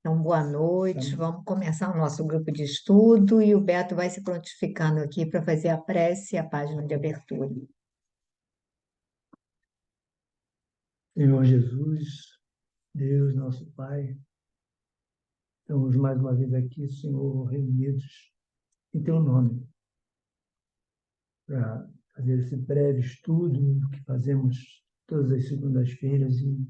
Então, boa noite. Vamos começar o nosso grupo de estudo e o Beto vai se prontificando aqui para fazer a prece e a página de abertura. Senhor Jesus, Deus, nosso Pai, estamos mais uma vez aqui, Senhor, reunidos em Teu nome, para fazer esse breve estudo que fazemos todas as segundas-feiras e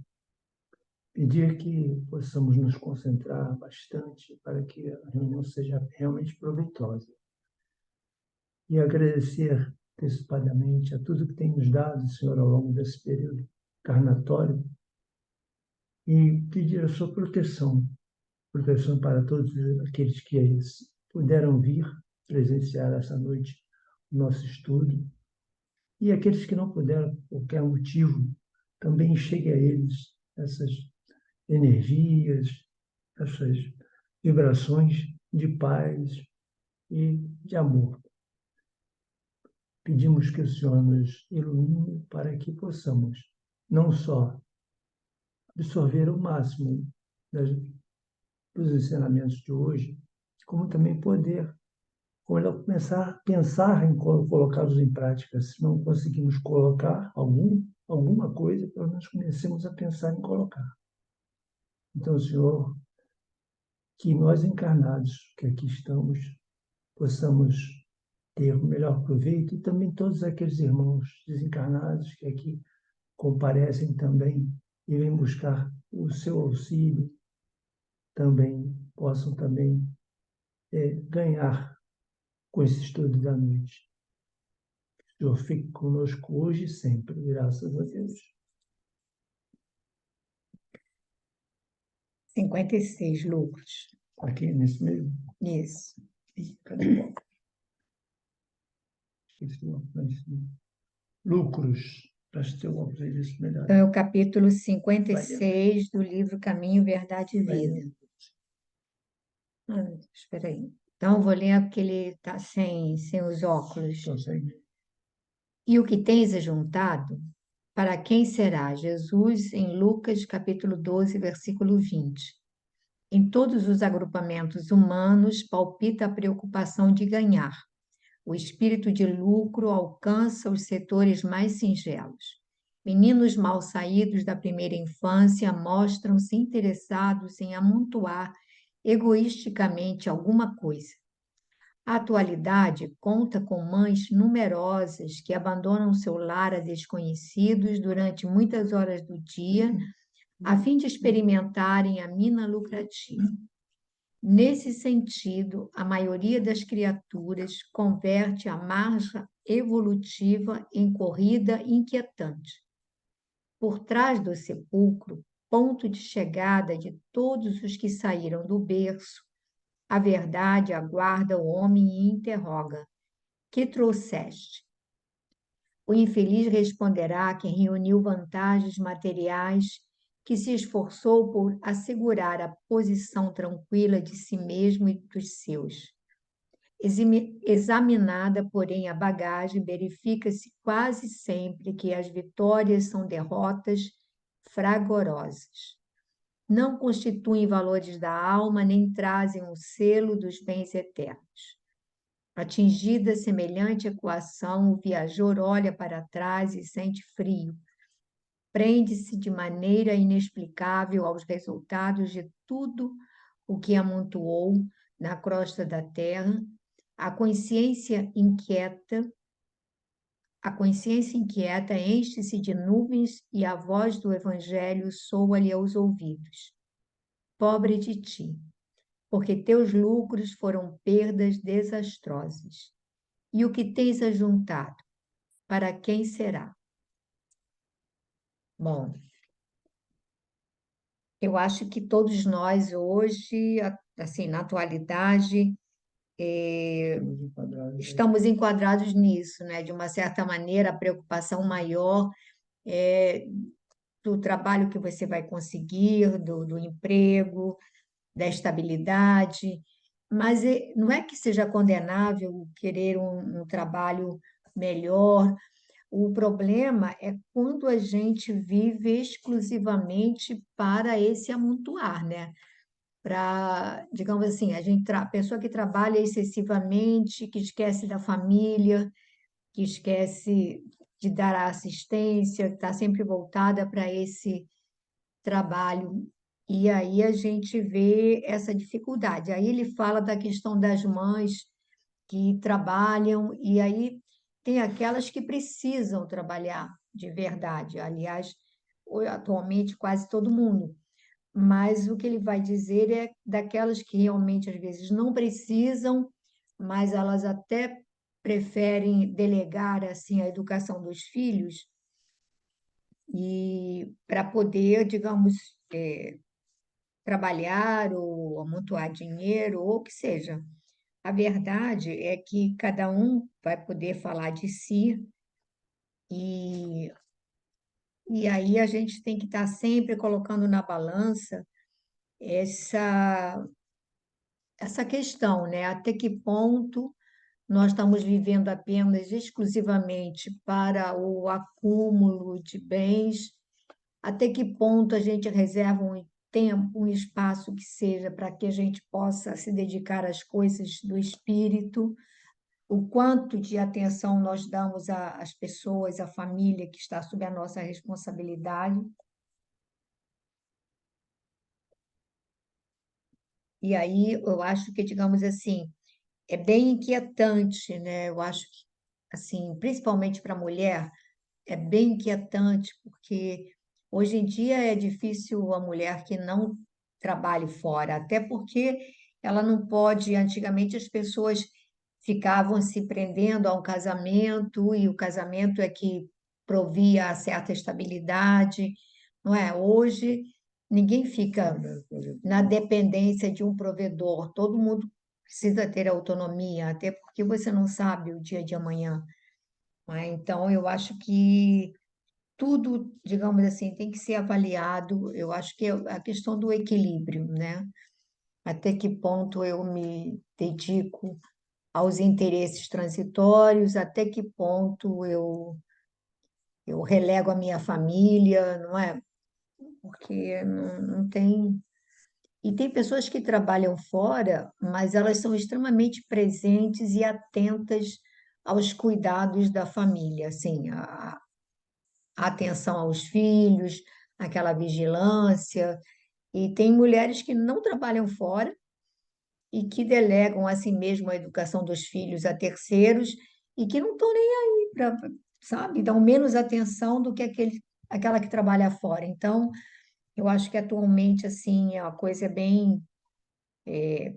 pedir que possamos nos concentrar bastante para que a reunião seja realmente proveitosa. E agradecer antecipadamente a tudo que tem nos dado, Senhor, ao longo desse período encarnatório e pedir a Sua proteção para todos aqueles que puderam vir presenciar essa noite o nosso estudo e aqueles que não puderam, por qualquer motivo, também chegue a eles essas energias, essas vibrações de paz e de amor. Pedimos que o Senhor nos ilumine para que possamos não só absorver o máximo dos ensinamentos de hoje, como também poder começar a pensar em colocá-los em prática. Se não conseguimos colocar alguma coisa, pelo menos comecemos a pensar em colocar. Então, Senhor, que nós encarnados que aqui estamos, possamos ter o melhor proveito e também todos aqueles irmãos desencarnados que aqui comparecem também e vêm buscar o seu auxílio, também possam também ganhar com esse estudo da noite. Que o Senhor fique conosco hoje e sempre, graças a Deus. 56 lucros. Aqui nesse mesmo? Isso. Cadê o óculos? Esqueci o óculos. Lucros. Preste teu óculos aí, desse melhor. Então, é o capítulo 56 do livro Caminho, Verdade e Vida. Espera aí. Então, vou ler porque ele está sem os óculos. Consegue? E o que tens ajuntado, para quem será? Jesus, em Lucas, capítulo 12, versículo 20. Em todos os agrupamentos humanos palpita a preocupação de ganhar. O espírito de lucro alcança os setores mais singelos. Meninos mal saídos da primeira infância mostram-se interessados em amontoar egoisticamente alguma coisa. A atualidade conta com mães numerosas que abandonam seu lar a desconhecidos durante muitas horas do dia, a fim de experimentarem a mina lucrativa. Nesse sentido, a maioria das criaturas converte a marcha evolutiva em corrida inquietante. Por trás do sepulcro, ponto de chegada de todos os que saíram do berço, a verdade aguarda o homem e interroga: que trouxeste? O infeliz responderá que reuniu vantagens materiais, que se esforçou por assegurar a posição tranquila de si mesmo e dos seus. Examinada, porém, a bagagem, verifica-se quase sempre que as vitórias são derrotas fragorosas. Não constituem valores da alma, nem trazem o selo dos bens eternos. Atingida semelhante equação, o viajor olha para trás e sente frio. Prende-se de maneira inexplicável aos resultados de tudo o que amontoou na crosta da terra. A consciência inquieta enche-se de nuvens e a voz do Evangelho soa-lhe aos ouvidos. Pobre de ti, porque teus lucros foram perdas desastrosas. E o que tens ajuntado? Para quem será? Bom, eu acho que todos nós hoje, assim, na atualidade, estamos enquadrados nisso, né? De uma certa maneira, a preocupação maior é do trabalho que você vai conseguir, do emprego, da estabilidade, mas não é que seja condenável querer um trabalho melhor. O problema é quando a gente vive exclusivamente para esse amontoar, né? para, digamos assim, a pessoa que trabalha excessivamente, que esquece da família, que esquece de dar a assistência, está sempre voltada para esse trabalho. E aí a gente vê essa dificuldade. Aí ele fala da questão das mães que trabalham, e aí tem aquelas que precisam trabalhar de verdade. Aliás, atualmente quase todo mundo. Mas o que ele vai dizer é daquelas que realmente às vezes não precisam, mas elas até preferem delegar assim a educação dos filhos e para poder, digamos, trabalhar ou amontoar dinheiro ou o que seja. A verdade é que cada um vai poder falar de si e, e aí a gente tem que estar sempre colocando na balança essa, essa questão, né? Até que ponto nós estamos vivendo apenas exclusivamente para o acúmulo de bens, até que ponto a gente reserva um tempo, um espaço que seja para que a gente possa se dedicar às coisas do espírito, o quanto de atenção nós damos às pessoas, à família que está sob a nossa responsabilidade. E aí eu acho que, digamos assim, é bem inquietante, né? Eu acho que, assim, principalmente para a mulher, é bem inquietante, porque hoje em dia é difícil a mulher que não trabalhe fora, até porque ela não pode. Antigamente as pessoas ficavam se prendendo a um casamento, e o casamento é que provia certa estabilidade, não é? Hoje ninguém fica na dependência de um provedor, todo mundo precisa ter autonomia, até porque você não sabe o dia de amanhã. Não é? Então, eu acho que tudo, digamos assim, tem que ser avaliado. Eu acho que é a questão do equilíbrio, né? Até que ponto eu me dedico aos interesses transitórios, até que ponto eu relego a minha família, não é? Porque não tem. E tem pessoas que trabalham fora, mas elas são extremamente presentes e atentas aos cuidados da família, assim, a atenção aos filhos, aquela vigilância. E tem mulheres que não trabalham fora e que delegam a si mesmo a educação dos filhos a terceiros e que não estão nem aí para, sabe, dão menos atenção do que aquela que trabalha fora. Então, eu acho que atualmente, assim, a coisa é bem,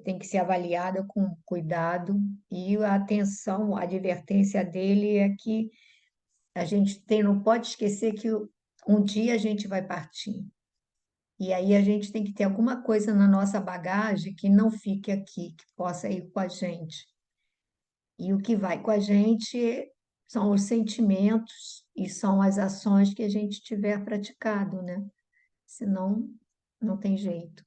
tem que ser avaliada com cuidado e a atenção, a advertência dele é que a gente tem, não pode esquecer que um dia a gente vai partir. E aí a gente tem que ter alguma coisa na nossa bagagem que não fique aqui, que possa ir com a gente. E o que vai com a gente são os sentimentos e são as ações que a gente tiver praticado, né? Senão, não tem jeito.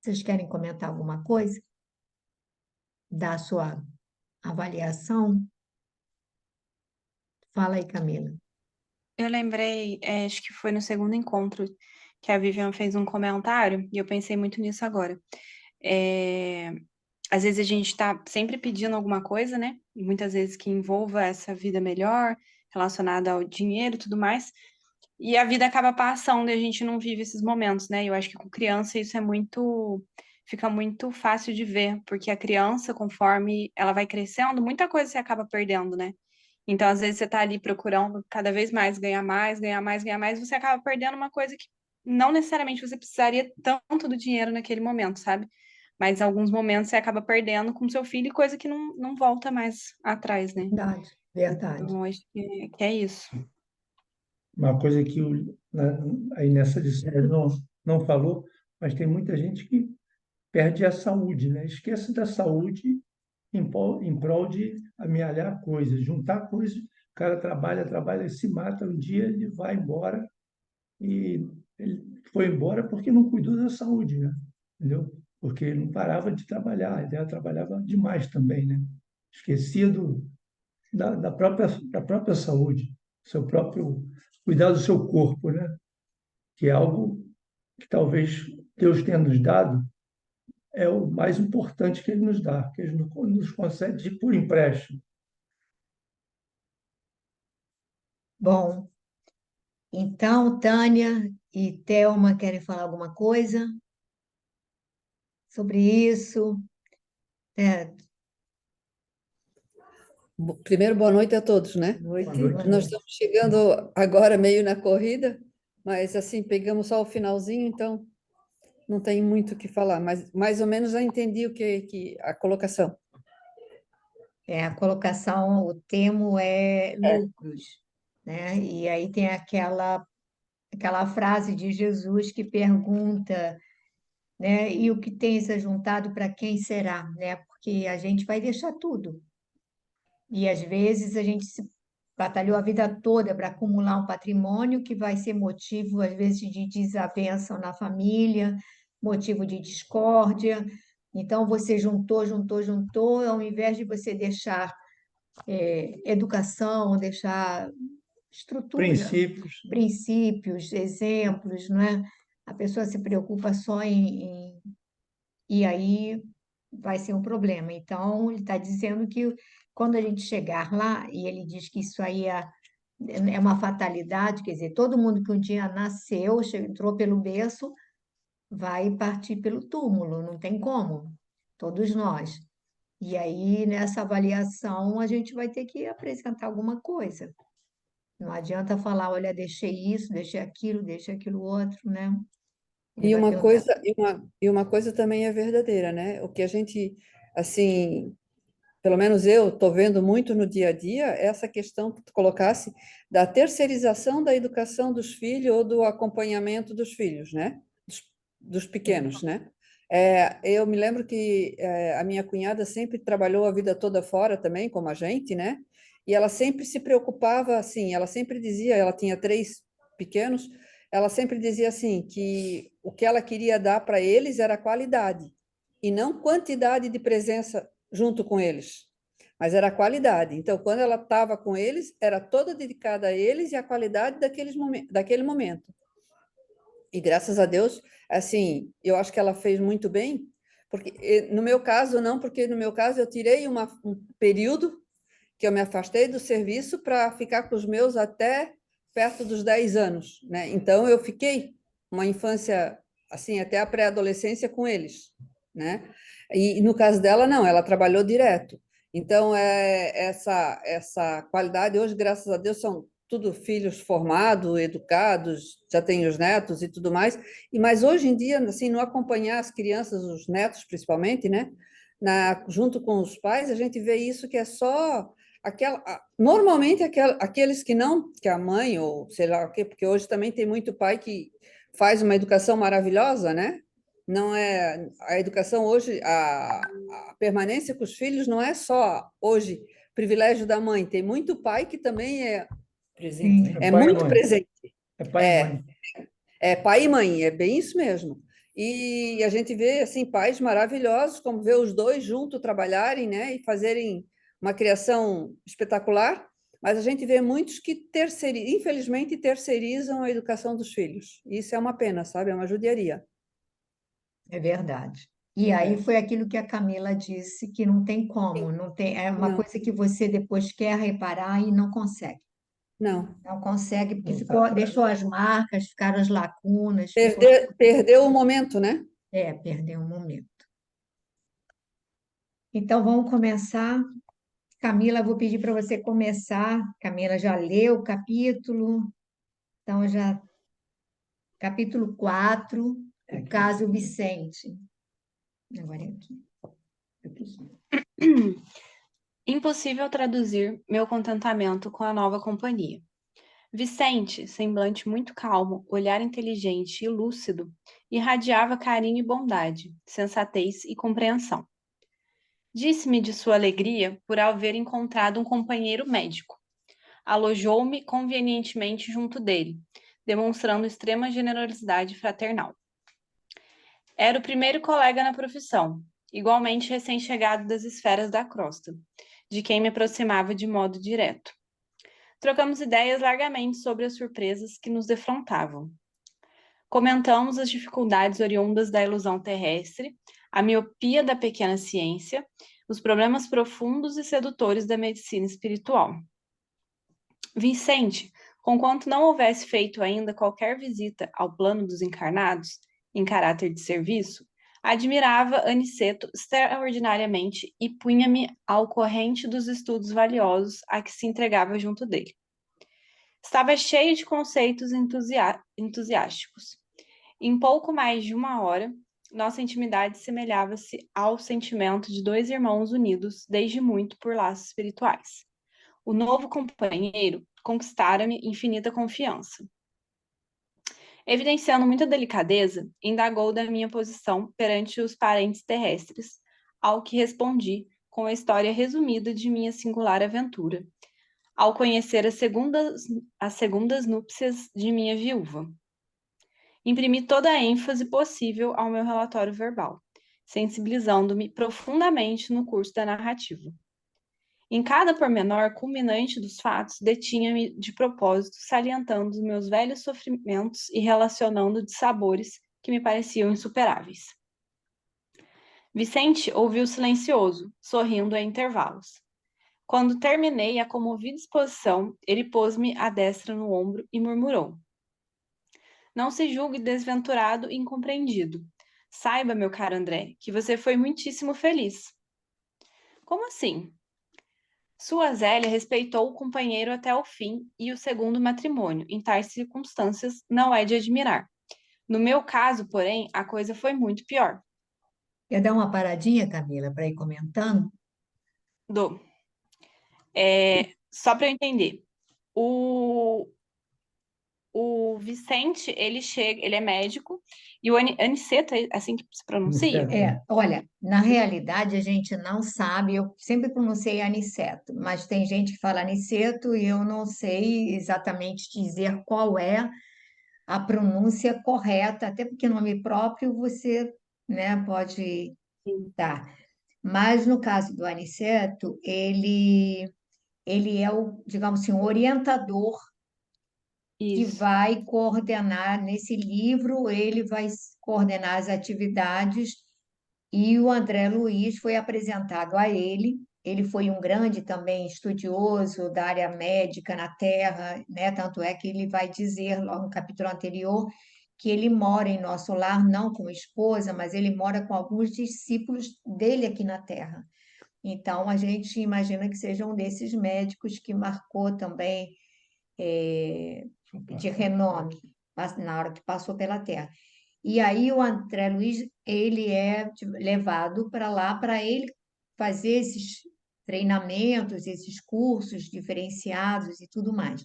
Vocês querem comentar alguma coisa? Dar a sua avaliação? Fala aí, Camila. Eu lembrei, acho que foi no segundo encontro que a Vivian fez um comentário e eu pensei muito nisso agora. É, às vezes a gente está sempre pedindo alguma coisa, né? E muitas vezes que envolva essa vida melhor, relacionada ao dinheiro e tudo mais. E a vida acaba passando e a gente não vive esses momentos, né? Eu acho que com criança isso é muito. Fica muito fácil de ver, porque a criança, conforme ela vai crescendo, muita coisa você acaba perdendo, né? Então, às vezes, você tá ali procurando cada vez mais ganhar mais, ganhar mais, ganhar mais, você acaba perdendo uma coisa que não necessariamente você precisaria tanto do dinheiro naquele momento, sabe? Mas em alguns momentos você acaba perdendo com seu filho, coisa que não volta mais atrás, né? Verdade, verdade. Então, eu acho que é isso. Uma coisa que aí nessa lição ele não falou, mas tem muita gente que perde a saúde, né? Esquece da saúde em prol de amealhar coisas, juntar coisas. O cara trabalha, trabalha, se mata, um dia ele vai embora e ele foi embora porque não cuidou da saúde, né? Entendeu? Porque ele não parava de trabalhar, ele trabalhava demais também, né? Esquecia da própria saúde, seu próprio cuidar do seu corpo, né? Que é algo que talvez Deus tenha nos dado é o mais importante que ele nos dá, que ele nos concede por empréstimo. Bom, então, Tânia e Thelma querem falar alguma coisa sobre isso? É, Primeiro, boa noite a todos, né? Boa boa noite. Nós noite. estamos chegando agora meio na corrida, mas assim, pegamos só o finalzinho, então não tem muito o que falar, mas mais ou menos já entendi o que a colocação. A colocação, o termo é lucros, né? E aí tem aquela frase de Jesus que pergunta, né? E o que tens ajuntado para quem será, né? Porque a gente vai deixar tudo. E às vezes a gente se batalhou a vida toda para acumular um patrimônio que vai ser motivo, às vezes, de desavença na família, motivo de discórdia. Então, você juntou, juntou, juntou, ao invés de você deixar educação, deixar estrutura, Princípios. princípios, exemplos, não é? A pessoa se preocupa só e aí vai ser um problema. Então, ele está dizendo que quando a gente chegar lá, e ele diz que isso aí é uma fatalidade, quer dizer, todo mundo que um dia nasceu, entrou pelo berço, vai partir pelo túmulo, não tem como, todos nós. E aí, nessa avaliação, a gente vai ter que apresentar alguma coisa. Não adianta falar, olha, deixei isso, deixei aquilo outro, né? Ele E vai uma perguntar. coisa, e uma coisa também é verdadeira, né? O que a gente, assim, pelo menos eu estou vendo muito no dia a dia, é essa questão que tu colocasse da terceirização da educação dos filhos ou do acompanhamento dos filhos, né? Dos pequenos, né? Eu me lembro que a minha cunhada sempre trabalhou a vida toda fora também, como a gente, né? E ela sempre se preocupava, assim, ela sempre dizia, ela tinha 3 pequenos, ela sempre dizia assim, que o que ela queria dar para eles era qualidade, e não quantidade de presença junto com eles, mas era a qualidade. Então, quando ela estava com eles, era toda dedicada a eles e à qualidade daquele momento. E graças a Deus, assim, eu acho que ela fez muito bem, porque no meu caso não, porque no meu caso eu tirei um período que eu me afastei do serviço para ficar com os meus até perto dos 10 anos, né? Então eu fiquei uma infância assim até a pré-adolescência com eles, né? E no caso dela não, ela trabalhou direto. Então essa qualidade hoje, graças a Deus, são tudo filhos formados, educados, já têm os netos e tudo mais. Mas hoje em dia, assim, não acompanhar as crianças, os netos principalmente, né? Junto com os pais, a gente vê isso que é só normalmente aqueles que não, que a mãe ou sei lá o quê, porque hoje também tem muito pai que faz uma educação maravilhosa, né? Não é a educação hoje, a permanência com os filhos não é só hoje privilégio da mãe, tem muito pai que também Sim, É é pai e muito mãe. presente. É pai e É, mãe. é pai e mãe, é bem isso mesmo. E a gente vê assim pais maravilhosos, como ver os dois juntos trabalharem, né, e fazerem uma criação espetacular, mas a gente vê muitos que infelizmente terceirizam a educação dos filhos. Isso é uma pena, sabe? É uma judiaria. é verdade. E aí É. foi aquilo que a Camila disse, que não tem como, não tem, é uma Não, coisa que você depois quer reparar e não consegue. não. Não consegue, porque Não, deixou as marcas, ficaram as lacunas, ficou, Perdeu o momento, né? perdeu um momento. Então vamos começar. Camila, vou pedir para você começar. Camila já leu o capítulo, então já capítulo 4, o aqui. caso Vicente. Agora é aqui. Impossível traduzir meu contentamento com a nova companhia. Vicente, semblante muito calmo, olhar inteligente e lúcido, irradiava carinho e bondade, sensatez e compreensão. Disse-me de sua alegria por haver encontrado um companheiro médico. Alojou-me convenientemente junto dele, demonstrando extrema generosidade fraternal. Era o primeiro colega na profissão, igualmente recém-chegado das esferas da crosta, de quem me aproximava de modo direto. Trocamos ideias largamente sobre as surpresas que nos defrontavam. Comentamos as dificuldades oriundas da ilusão terrestre, a miopia da pequena ciência, os problemas profundos e sedutores da medicina espiritual. Vicente, conquanto não houvesse feito ainda qualquer visita ao plano dos encarnados, em caráter de serviço, admirava Aniceto extraordinariamente e punha-me ao corrente dos estudos valiosos a que se entregava junto dele. Estava cheio de conceitos entusiásticos. Em pouco mais de uma hora, nossa intimidade semelhava-se ao sentimento de dois irmãos unidos desde muito por laços espirituais. O novo companheiro conquistara-me infinita confiança. Evidenciando muita delicadeza, indagou da minha posição perante os parentes terrestres, ao que respondi com a história resumida de minha singular aventura, ao conhecer as segundas núpcias de minha viúva. Imprimi toda a ênfase possível ao meu relatório verbal, sensibilizando-me profundamente no curso da narrativa. Em cada pormenor culminante dos fatos, detinha-me de propósito, salientando os meus velhos sofrimentos e relacionando dissabores que me pareciam insuperáveis. Vicente ouviu silencioso, sorrindo a intervalos. Quando terminei a comovida exposição, ele pôs-me a destra no ombro e murmurou: Não se julgue desventurado e incompreendido. Saiba, meu caro André, que você foi muitíssimo feliz. Como assim? Sua Zélia respeitou o companheiro até o fim e o segundo matrimônio. Em tais circunstâncias, não é de admirar. No meu caso, porém, a coisa foi muito pior. Quer dar uma paradinha, Camila, para ir comentando? Dou. Só para eu entender. O Vicente, ele é médico, e o Aniceto, é assim que se pronuncia? Aniceto. Olha, na realidade a gente não sabe, eu sempre pronunciei Aniceto, mas tem gente que fala Aniceto e eu não sei exatamente dizer qual é a pronúncia correta, até porque nome próprio você, né, pode Sim. dar. Mas no caso do Aniceto, ele é o, digamos assim, o orientador que Isso. vai coordenar nesse livro, ele vai coordenar as atividades e o André Luiz foi apresentado a ele. Ele foi um grande também estudioso da área médica na Terra, né? Tanto é que ele vai dizer logo no capítulo anterior que ele mora em nosso lar, não com esposa, mas ele mora com alguns discípulos dele aqui na Terra. Então, a gente imagina que seja um desses médicos que marcou também de renome na hora que passou pela Terra. E aí o André Luiz, ele é levado para lá para ele fazer esses treinamentos, esses cursos diferenciados e tudo mais.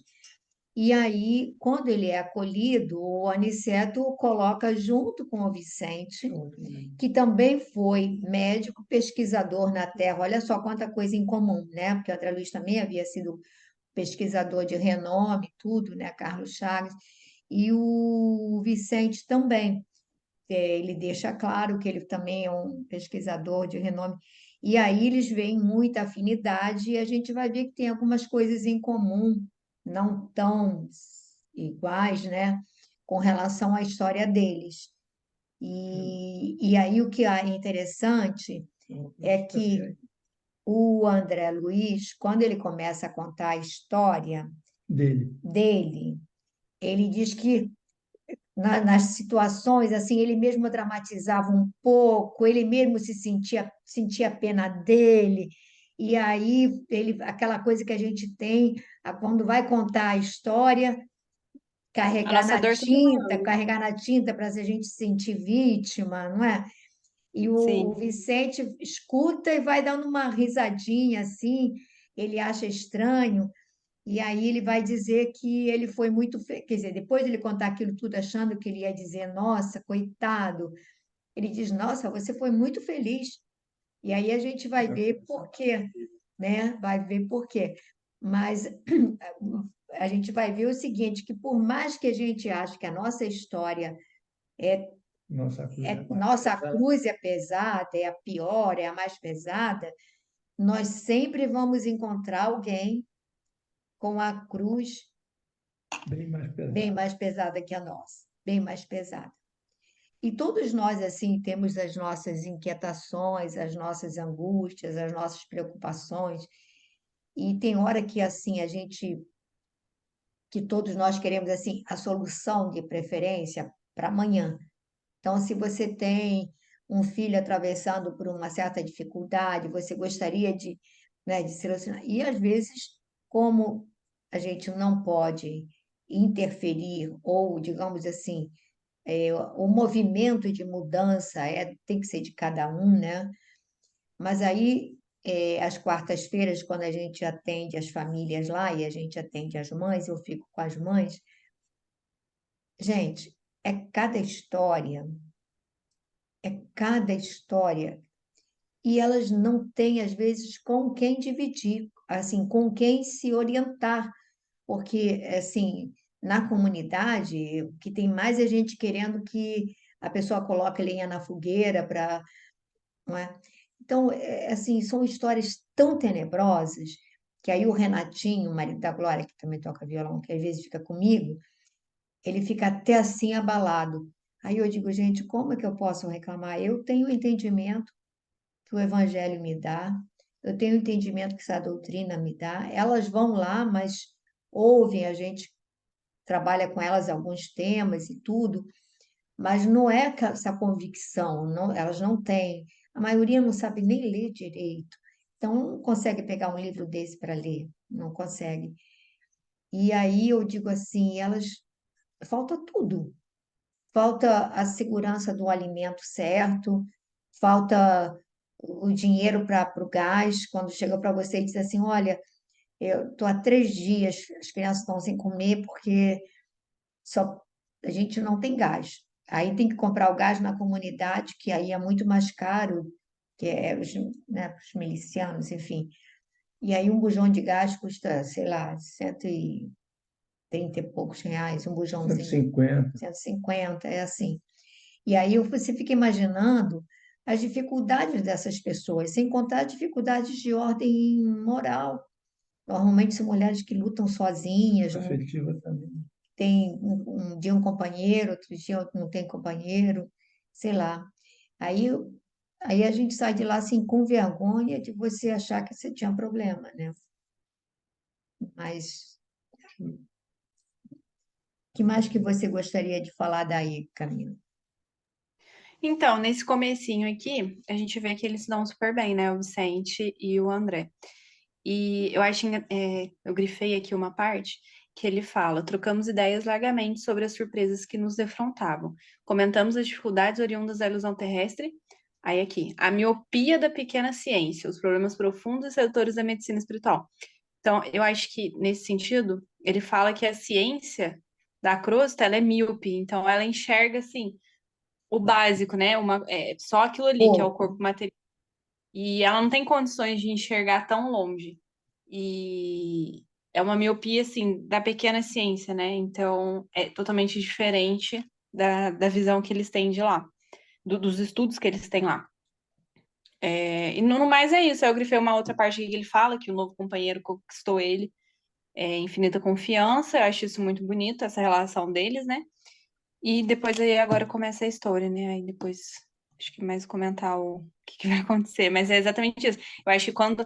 E aí, quando ele é acolhido, o Aniceto o coloca junto com o Vicente, que também foi médico, pesquisador na Terra. Olha só quanta coisa em comum, né? Porque o André Luiz também havia sido pesquisador de renome, tudo, né? Carlos Chagas. E o Vicente também. Ele deixa claro que ele também é um pesquisador de renome. E aí eles veem muita afinidade e a gente vai ver que tem algumas coisas em comum, não tão iguais, né? Com relação à história deles. E aí o que é interessante é que o André Luiz, quando ele começa a contar a história Dele. dele, ele diz que nas situações assim, ele mesmo dramatizava um pouco, ele mesmo sentia pena dele. E aí ele aquela coisa que a gente tem, quando vai contar a história, A nossa dor se humana. carregar na tinta para a gente se sentir vítima, não é? E o Sim. Vicente escuta e vai dando uma risadinha assim, ele acha estranho, e aí ele vai dizer que ele foi muito, quer dizer, depois de ele contar aquilo tudo achando que ele ia dizer, nossa, coitado, ele diz, nossa, você foi muito feliz. E aí a gente vai ver por quê, né? Vai ver por quê. Mas a gente vai ver o seguinte, que por mais que a gente ache que a nossa história nossa cruz é pesada, é a pior, é a mais pesada, nós sempre vamos encontrar alguém com a cruz Bem mais pesado. bem mais pesada que a nossa, bem mais pesada. E todos nós, assim, temos as nossas inquietações, as nossas angústias, as nossas preocupações. E tem hora que, assim, que todos nós queremos, assim, a solução de preferência para amanhã. Então, se você tem um filho atravessando por uma certa dificuldade, você gostaria de, né, de solucionar. E, às vezes, como a gente não pode interferir, ou, digamos assim, o movimento de mudança tem que ser de cada um, né? Mas aí, às quartas-feiras, quando a gente atende as famílias lá e a gente atende as mães, eu fico com as mães, gente, é cada história, é cada história. E elas não têm, às vezes, com quem dividir, assim, com quem se orientar, porque, assim, na comunidade, o que tem mais é gente querendo que a pessoa coloque lenha na fogueira para, não é? Então, assim, são histórias tão tenebrosas que aí o Renatinho, o marido da Glória, que também toca violão, que às vezes fica comigo, ele fica até assim abalado. Aí eu digo, gente, como é que eu posso reclamar? Eu tenho o entendimento que o Evangelho me dá, eu tenho o entendimento que essa doutrina me dá. Elas vão lá, mas ouvem, a gente trabalha com elas alguns temas e tudo, mas não é essa convicção, elas não têm. A maioria não sabe nem ler direito. Então, não consegue pegar um livro desse para ler, não consegue. E aí eu digo assim, elas falta tudo. Falta a segurança do alimento certo, falta o dinheiro para o gás, quando chega para você e diz assim, olha, eu estou há 3 dias, as crianças estão sem comer porque só a gente não tem gás. Aí tem que comprar o gás na comunidade, que aí é muito mais caro, que é os, né, os milicianos, enfim. E aí um bujão de gás custa, sei lá, 130 e poucos reais, um bujãozinho, 150. 150, é assim. E aí você fica imaginando as dificuldades dessas pessoas, sem contar dificuldades de ordem moral. Normalmente são mulheres que lutam sozinhas, Afetiva também. tem um dia um companheiro, outro dia não tem companheiro, sei lá. Aí, aí a gente sai de lá assim com vergonha de você achar que você tinha problema, né? Mas que mais que você gostaria de falar daí, Camila? Então, nesse comecinho aqui, a gente vê que eles se dão super bem, né? O Vicente e o André. E eu acho, eu grifei aqui uma parte que ele fala: trocamos ideias largamente sobre as surpresas que nos defrontavam. Comentamos as dificuldades oriundas da ilusão terrestre. Aí aqui, a miopia da pequena ciência, os problemas profundos e sedutores da medicina espiritual. Então, eu acho que nesse sentido, ele fala que a ciência da crosta, ela é míope, então ela enxerga assim o básico, né? Só aquilo ali, que é o Pouco, corpo material. E ela não tem condições de enxergar tão longe. E é uma miopia, assim, da pequena ciência, né? Então, é totalmente diferente da visão que eles têm de lá, dos estudos que eles têm lá. E no mais é isso. Eu grifei uma outra parte que ele fala, que o novo companheiro conquistou ele, infinita confiança. Eu acho isso muito bonito, essa relação deles, né? E depois aí agora começa a história, né? Aí depois acho que mais comentar o que vai acontecer. Mas é exatamente isso. Eu acho que quando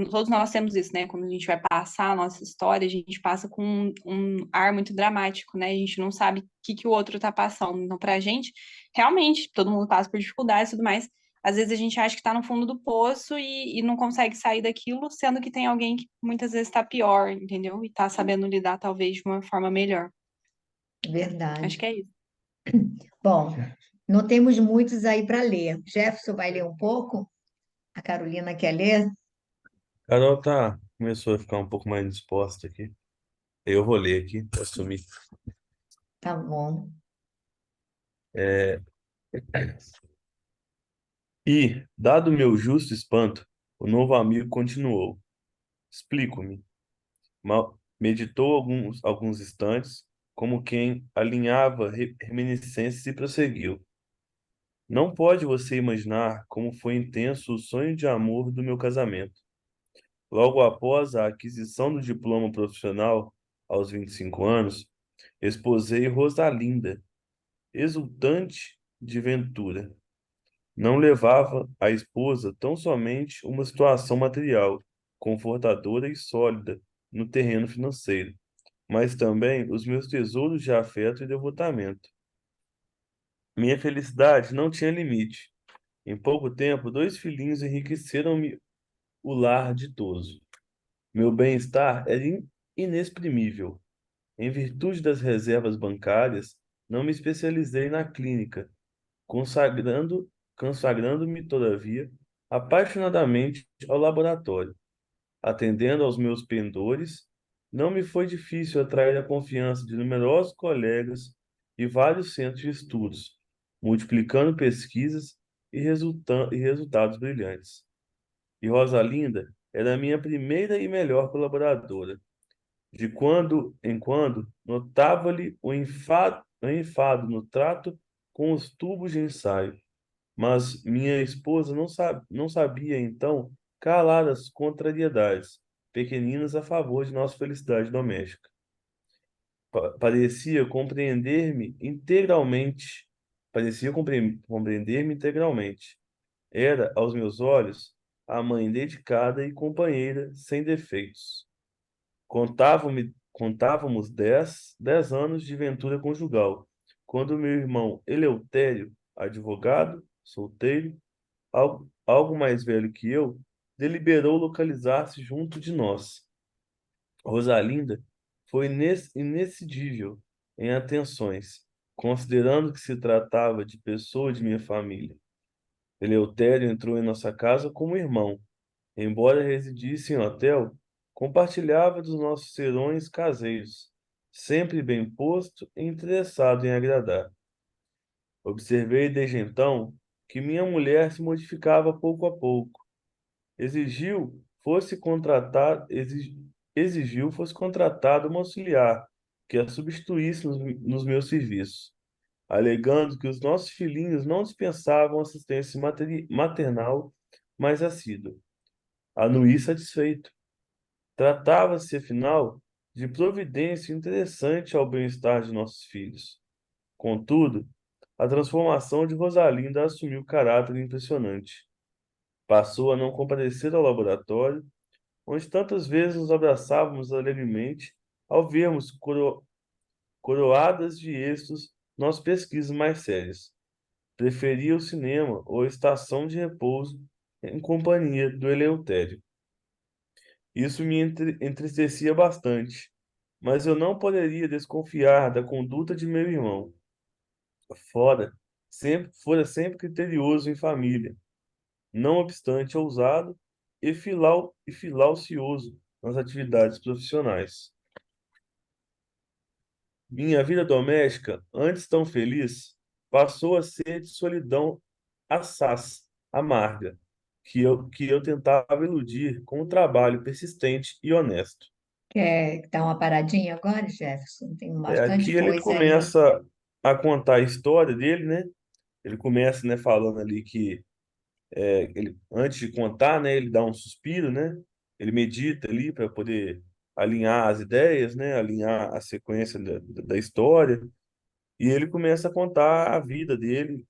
todos nós temos isso, né? Quando a gente vai passar a nossa história, a gente passa com um ar muito dramático, né? A gente não sabe o que o outro tá passando. Então, pra gente, realmente, todo mundo passa por dificuldades e tudo mais. Às vezes a gente acha que tá no fundo do poço e não consegue sair daquilo, sendo que tem alguém que muitas vezes tá pior, entendeu? E tá sabendo lidar, talvez, de uma forma melhor. Acho verdade. que é isso. Bom, não temos muitos aí para ler. Jefferson vai ler um pouco? A Carolina quer ler? Carol começou a ficar um pouco mais disposta aqui. Eu vou ler aqui, vou assumir. Tá bom. É, E, dado meu justo espanto, o novo amigo continuou. Explico-me. Meditou alguns instantes, como quem alinhava reminiscências e prosseguiu. Não pode você imaginar como foi intenso o sonho de amor do meu casamento. Logo após a aquisição do diploma profissional, aos 25 anos, esposei Rosalinda, exultante de ventura. Não levava à esposa tão somente uma situação material, confortadora e sólida no terreno financeiro, mas também os meus tesouros de afeto e devotamento. Minha felicidade não tinha limite. Em pouco tempo, dois filhinhos enriqueceram-me o lar ditoso. Meu bem-estar era inexprimível. Em virtude das reservas bancárias, não me especializei na clínica, consagrando, consagrando-me, todavia, apaixonadamente ao laboratório. Atendendo aos meus pendores, não me foi difícil atrair a confiança de numerosos colegas e vários centros de estudos, multiplicando pesquisas e resultados brilhantes. E Rosalinda era a minha primeira e melhor colaboradora. De quando em quando, notava-lhe o enfado no trato com os tubos de ensaio, mas minha esposa não sabia então calar as contrariedades pequeninas a favor de nossa felicidade doméstica. Parecia compreender-me integralmente, compreender-me integralmente. Era, aos meus olhos, a mãe dedicada e companheira sem defeitos. Contávamos dez anos de ventura conjugal, quando meu irmão Eleutério, advogado, solteiro, algo mais velho que eu, deliberou localizar-se junto de nós. Rosalinda foi inexcedível em atenções, considerando que se tratava de pessoa de minha família. Eleutério entrou em nossa casa como irmão. Embora residisse em hotel, compartilhava dos nossos serões caseiros, sempre bem posto e interessado em agradar. Observei desde então que minha mulher se modificava pouco a pouco. Exigiu fosse contratado, exigiu fosse contratado um auxiliar que a substituísse nos meus serviços, alegando que os nossos filhinhos não dispensavam assistência maternal mais assídua. Anuí satisfeito. Tratava-se, afinal, de providência interessante ao bem-estar de nossos filhos. Contudo, a transformação de Rosalinda assumiu caráter impressionante. Passou a não comparecer ao laboratório, onde tantas vezes nos abraçávamos alegremente ao vermos coroadas de êxitos nossas pesquisas mais sérias. Preferia o cinema ou a estação de repouso em companhia do Eleutério. Isso me entristecia bastante, mas eu não poderia desconfiar da conduta de meu irmão. Fora, fora sempre criterioso em família, não obstante ousado e filaucioso nas atividades profissionais. Minha vida doméstica, antes tão feliz, passou a ser de solidão assaz, amarga, que eu tentava eludir com um trabalho persistente e honesto. Quer dar uma paradinha agora, Jefferson? Tem Aqui bastante ele coisa aí. começa a contar a história dele, né? Ele começa, né, falando ali que ele, antes de contar, né, ele dá um suspiro, né? Ele medita ali para poder alinhar as ideias, né? Alinhar a sequência da história. E ele começa a contar a vida dele,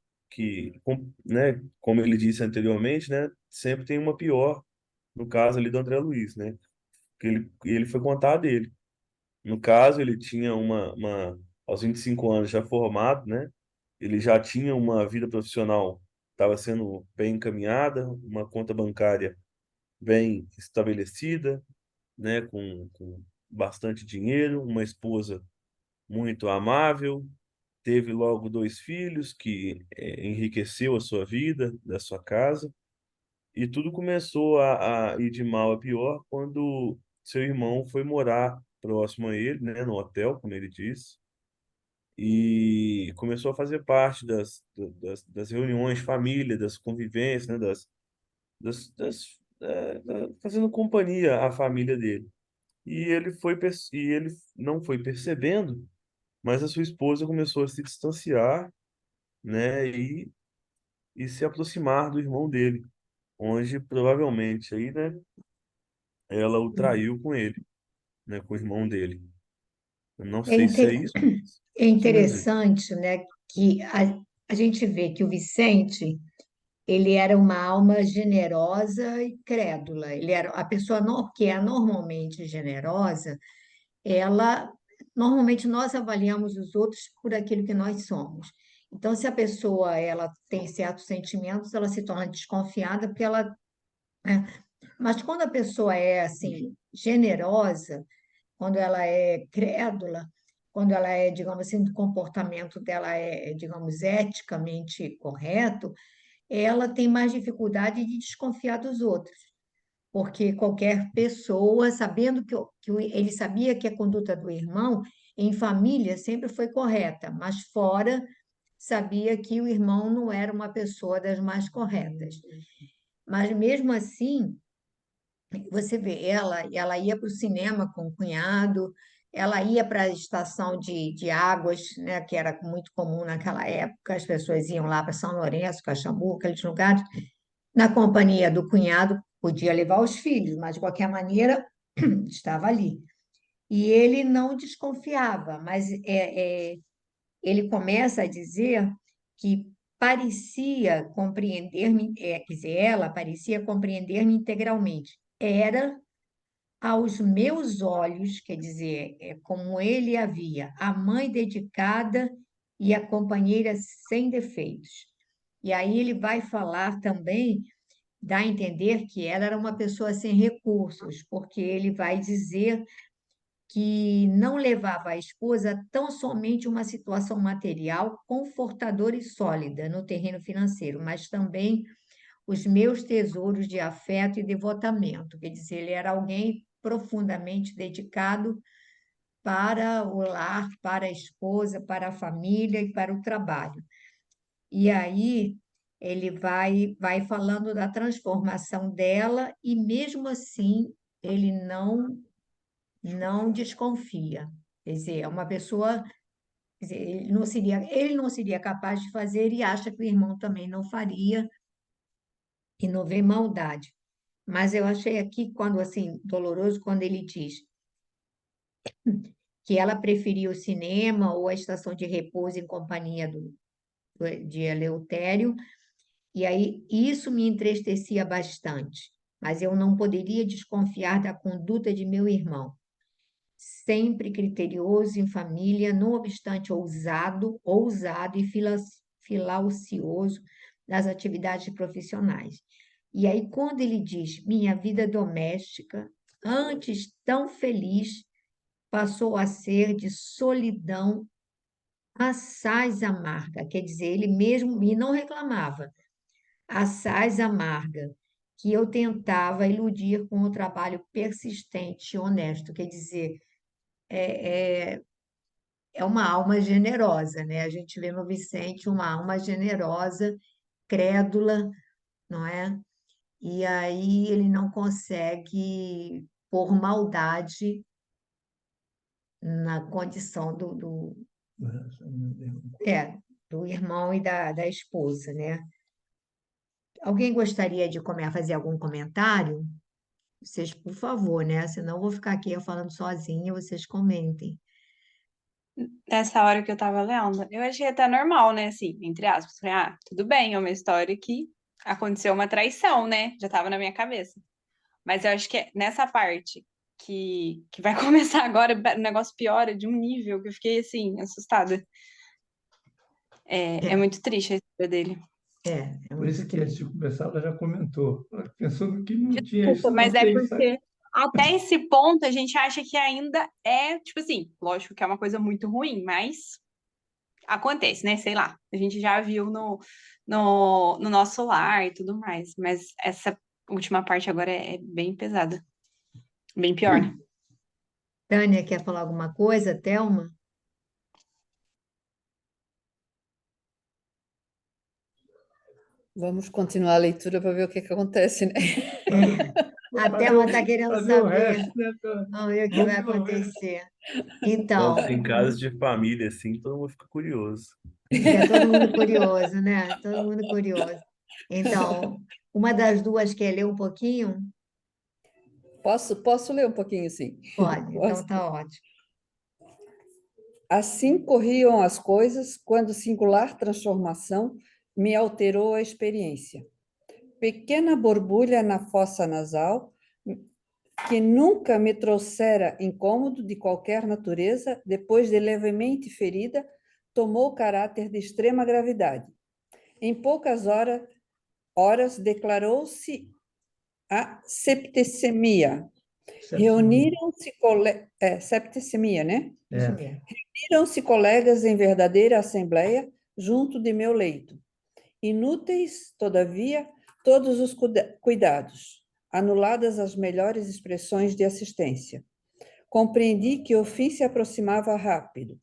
né, como ele disse anteriormente, né? Sempre tem uma pior, no caso ali do André Luiz, né? Que ele foi contar a dele. No caso, ele tinha aos 25 anos já formado, né? Ele já tinha uma vida profissional, estava sendo bem encaminhada, uma conta bancária bem estabelecida, né? Com bastante dinheiro, uma esposa muito amável, teve logo dois filhos que enriqueceu a sua vida, da sua casa, e tudo começou a ir de mal a pior quando seu irmão foi morar próximo a ele, né, no hotel, como ele disse, e começou a fazer parte das reuniões de família, das convivências, né, fazendo companhia à família dele. E ele não foi percebendo, mas a sua esposa começou a se distanciar, né, e se aproximar do irmão dele, onde provavelmente aí, né, ela o traiu com ele, né, com o irmão dele. Eu não É, sei se é isso, é você me diz. interessante, né, que a gente vê que o Vicente, ele era uma alma generosa e crédula. Ele era a pessoa que é normalmente generosa, ela normalmente nós avaliamos os outros por aquilo que nós somos. Então, se a pessoa ela tem certos sentimentos, ela se torna desconfiada porque ela, né? Mas quando a pessoa é assim generosa, quando ela é crédula, quando ela é, digamos assim, o comportamento dela é, digamos, eticamente correto, ela tem mais dificuldade de desconfiar dos outros, porque qualquer pessoa, sabendo ele sabia que a conduta do irmão em família sempre foi correta, mas fora sabia que o irmão não era uma pessoa das mais corretas. Mas mesmo assim, você vê, ela ia para o cinema com o cunhado, ela ia para a estação de águas, né, que era muito comum naquela época, as pessoas iam lá para São Lourenço, Caxambu, aqueles lugares, na companhia do cunhado, podia levar os filhos, mas de qualquer maneira estava ali. E ele não desconfiava, mas ele começa a dizer que parecia compreender-me, quer dizer, ela parecia compreender-me integralmente. Era aos meus olhos, quer dizer, é como ele havia, a mãe dedicada e a companheira sem defeitos. E aí ele vai falar também, dá a entender que ela era uma pessoa sem recursos, porque ele vai dizer que não levava a esposa a tão somente uma situação material confortadora e sólida no terreno financeiro, mas também os meus tesouros de afeto e devotamento. Quer dizer, ele era alguém profundamente dedicado para o lar, para a esposa, para a família e para o trabalho. E aí ele vai falando da transformação dela e mesmo assim ele não desconfia. Quer dizer, é uma pessoa, quer dizer, ele não seria capaz de fazer e acha que o irmão também não faria e não vê maldade. Mas eu achei aqui, quando assim, doloroso, quando ele diz que ela preferia o cinema ou a estação de repouso em companhia de Eleutério, e aí isso me entristecia bastante, mas eu não poderia desconfiar da conduta de meu irmão, sempre criterioso em família, não obstante ousado e filaucioso nas atividades profissionais. E aí, quando ele diz, minha vida doméstica, antes tão feliz, passou a ser de solidão assaz amarga. Quer dizer, ele mesmo me não reclamava, assaz amarga, que eu tentava iludir com o trabalho persistente e honesto. Quer dizer, é uma alma generosa, né? A gente vê no Vicente uma alma generosa, crédula, não é? E aí ele não consegue pôr maldade na condição é, do irmão e da esposa, né? Alguém gostaria de fazer algum comentário? Vocês, por favor, né? Senão eu vou ficar aqui eu falando sozinha, vocês comentem. Nessa hora que eu tava lendo, eu achei até normal, né? Assim, entre aspas. Falei, tudo bem, é uma história que aconteceu uma traição, né? Já tava na minha cabeça. Mas eu acho que é nessa parte que vai começar agora, o negócio piora de um nível que eu fiquei, assim, assustada. É muito triste a história dele. É Por isso muito que antes de triste. começar, ela já comentou. Ela pensou que não tinha Desculpa, isso, mas não é tem, sabe? porque até esse ponto a gente acha que ainda é, tipo assim, lógico que é uma coisa muito ruim, mas acontece, né? Sei lá, a gente já viu no nosso lar e tudo mais, mas essa última parte agora é bem pesada, bem pior, né? Tânia, quer falar alguma coisa? Thelma? Vamos continuar a leitura para ver o que é que acontece, né? A Fazer Thelma o, está querendo fazer o saber. resto, né? Vamos ver o que vai Vamos ver. acontecer. Quando Então, tem casos de família assim, todo mundo fica curioso. fica todo mundo curioso, né? Todo mundo curioso. Então, uma das duas quer ler um pouquinho? Posso ler um pouquinho, sim. Pode, então Posso? tá ótimo. Assim corriam as coisas quando singular transformação me alterou a experiência. Pequena borbulha na fossa nasal, que nunca me trouxera incômodo de qualquer natureza, depois de levemente ferida, tomou caráter de extrema gravidade. Em poucas horas declarou-se a septicemia. Reuniram-se septicemia, né? Isso mesmo. Reuniram-se colegas em verdadeira assembleia junto de meu leito. Inúteis, todavia, todos os cuidados, anuladas as melhores expressões de assistência. Compreendi que o fim se aproximava rápido.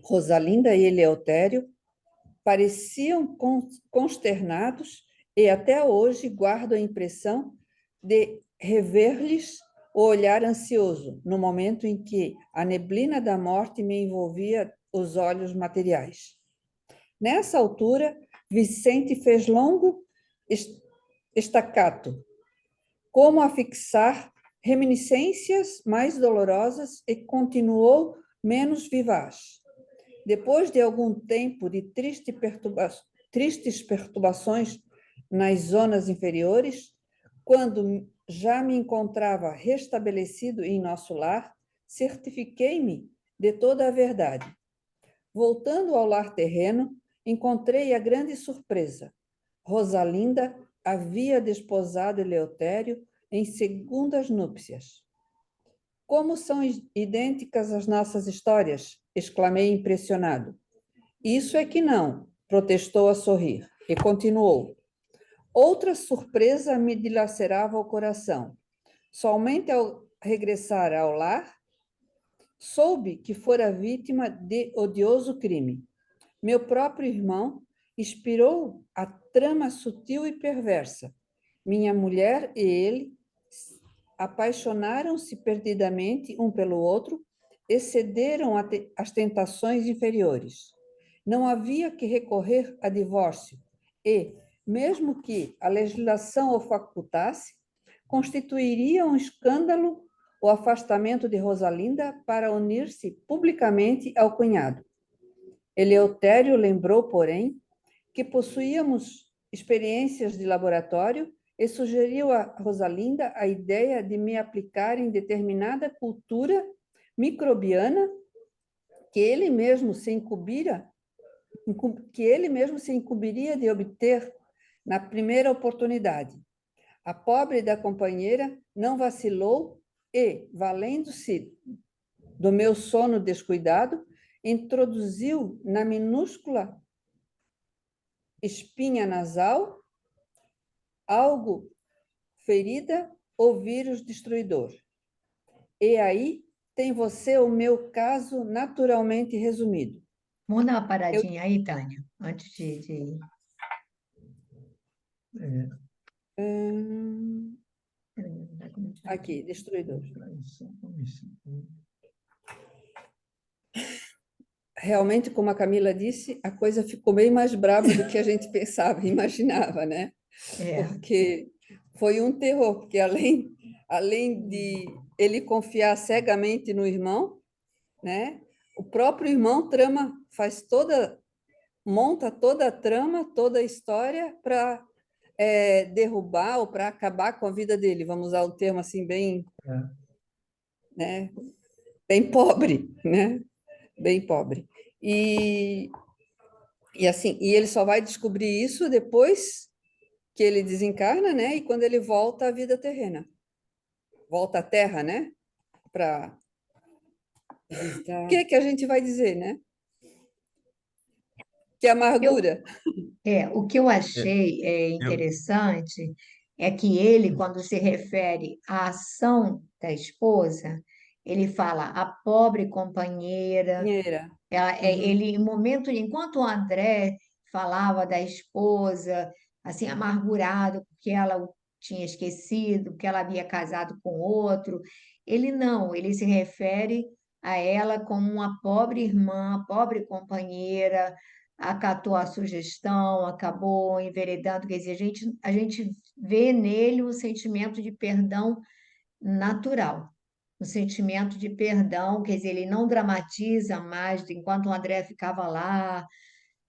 Rosalinda e Eleutério pareciam consternados e até hoje guardo a impressão de rever-lhes o olhar ansioso, no momento em que a neblina da morte me envolvia os olhos materiais. Nessa altura, Vicente fez longo estacato, como a fixar reminiscências mais dolorosas, e continuou menos vivaz. Depois de algum tempo de tristes perturbações nas zonas inferiores, quando já me encontrava restabelecido em nosso lar, certifiquei-me de toda a verdade. Voltando ao lar terreno, encontrei a grande surpresa. Rosalinda havia desposado Eleutério em segundas núpcias. Como são idênticas as nossas histórias? Exclamei impressionado. Isso é que não, protestou a sorrir, e continuou. Outra surpresa me dilacerava o coração. Somente ao regressar ao lar, soube que fora vítima de odioso crime. Meu próprio irmão inspirou a trama sutil e perversa. Minha mulher e ele apaixonaram-se perdidamente um pelo outro e cederam às tentações inferiores. Não havia que recorrer a divórcio e, mesmo que a legislação o facultasse, constituiria um escândalo o afastamento de Rosalinda para unir-se publicamente ao cunhado. Eleutério lembrou, porém, que possuíamos experiências de laboratório e sugeriu a Rosalinda a ideia de me aplicar em determinada cultura microbiana que ele mesmo se incumbiria de obter na primeira oportunidade. A pobre da companheira não vacilou e, valendo-se do meu sono descuidado, introduziu na minúscula espinha nasal algo ferida o vírus destruidor. E aí tem você o meu caso naturalmente resumido. Vamos dar uma paradinha aí, Tânia, antes de... Aqui, destruidor. Realmente, como a Camila disse, a coisa ficou bem mais brava do que a gente pensava, imaginava, né? Porque foi um terror, porque além de ele confiar cegamente no irmão, né? O próprio irmão monta toda a trama, toda a história para derrubar ou para acabar com a vida dele. Vamos usar um termo assim bem, né? Bem pobre, né? Bem pobre. E assim, e ele só vai descobrir isso depois que ele desencarna, né? E quando ele volta à vida terrena. Volta à Terra, né? Para... O que a gente vai dizer, né? Que amargura. O que eu achei interessante é que ele, quando se refere à ação da esposa, ele fala a pobre companheira. Ele, em momento, enquanto o André falava da esposa, assim, amargurado, porque ela o tinha esquecido, porque ela havia casado com outro, ele não, ele se refere a ela como uma pobre irmã, pobre companheira, acatou a sugestão, acabou enveredando, quer dizer, a gente vê nele um sentimento de perdão natural. um sentimento de perdão, quer dizer, ele não dramatiza mais, enquanto o André ficava lá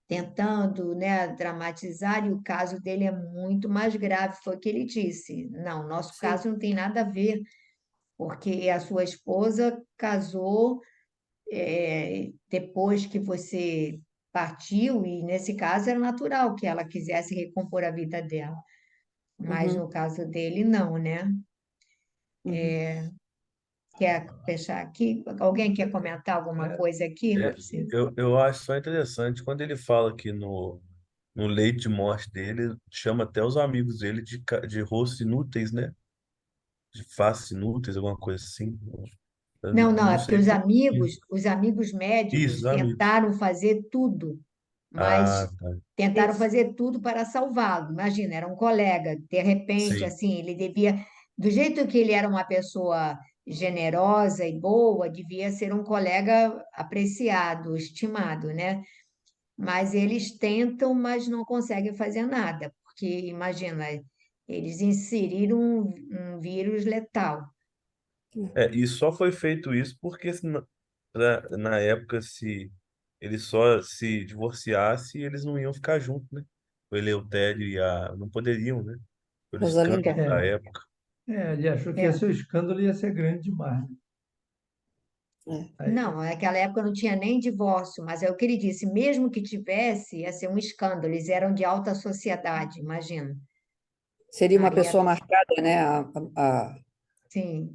tentando, né, dramatizar, e o caso dele é muito mais grave, foi o que ele disse. Não, nosso Sim. caso não tem nada a ver, porque a sua esposa casou depois que você partiu, e nesse caso era natural que ela quisesse recompor a vida dela. Mas no Uhum, caso dele, não, né? uhum. Quer fechar aqui? Alguém quer comentar alguma É, coisa aqui? É, eu acho só interessante quando ele fala que no leito de morte dele, chama até os amigos dele de rostos inúteis, né? De faces inúteis, alguma coisa assim. Eu Não, não, é não porque sei por quê. os amigos Isso, médicos os amigos. tentaram fazer tudo, Ah, mas tá. tentaram Isso. fazer tudo para salvá-lo. Imagina, era um colega, de repente, Sim. assim, ele devia, do jeito que ele era uma pessoa generosa e boa, devia ser um colega apreciado, estimado, né? Mas eles tentam, mas não conseguem fazer nada, porque imagina, eles inseriram um vírus letal. E só foi feito isso porque na época, se ele só se divorciasse, eles não iam ficar juntos, né? O Eleutério e a... não poderiam, né? Pelo Rosalinda. escândalo da é, época. ele achou que É. esse escândalo ia ser grande demais, né? É. Aí, Não, naquela época não tinha nem divórcio, mas é o que ele disse, mesmo que tivesse, ia ser um escândalo, eles eram de alta sociedade, imagina. Seria uma Aí, pessoa marcada, né? sim,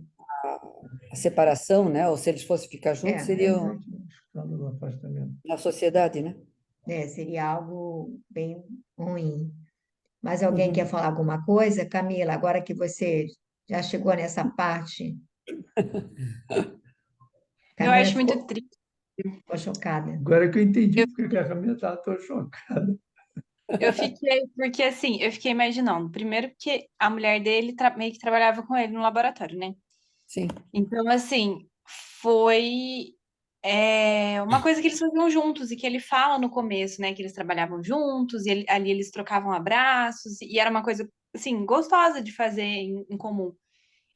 A separação, né? Ou se eles fossem ficar juntos, é, seriam exato, um escândalo, um afastamento. na sociedade, né? seria algo bem ruim. Mas alguém quer Uhum. falar alguma coisa? Camila, agora que você já chegou nessa parte, Eu Camila acho muito ficou, triste. ficou chocada. Agora que eu entendi Eu, porque que a Camila estava tão chocada. eu fiquei, porque assim, eu fiquei imaginando. Primeiro que a mulher dele meio que trabalhava com ele no laboratório, né? Sim. Então, assim, foi uma coisa que eles faziam juntos e que ele fala no começo, né? Que eles trabalhavam juntos e ali eles trocavam abraços e era uma coisa, assim, gostosa de fazer em comum.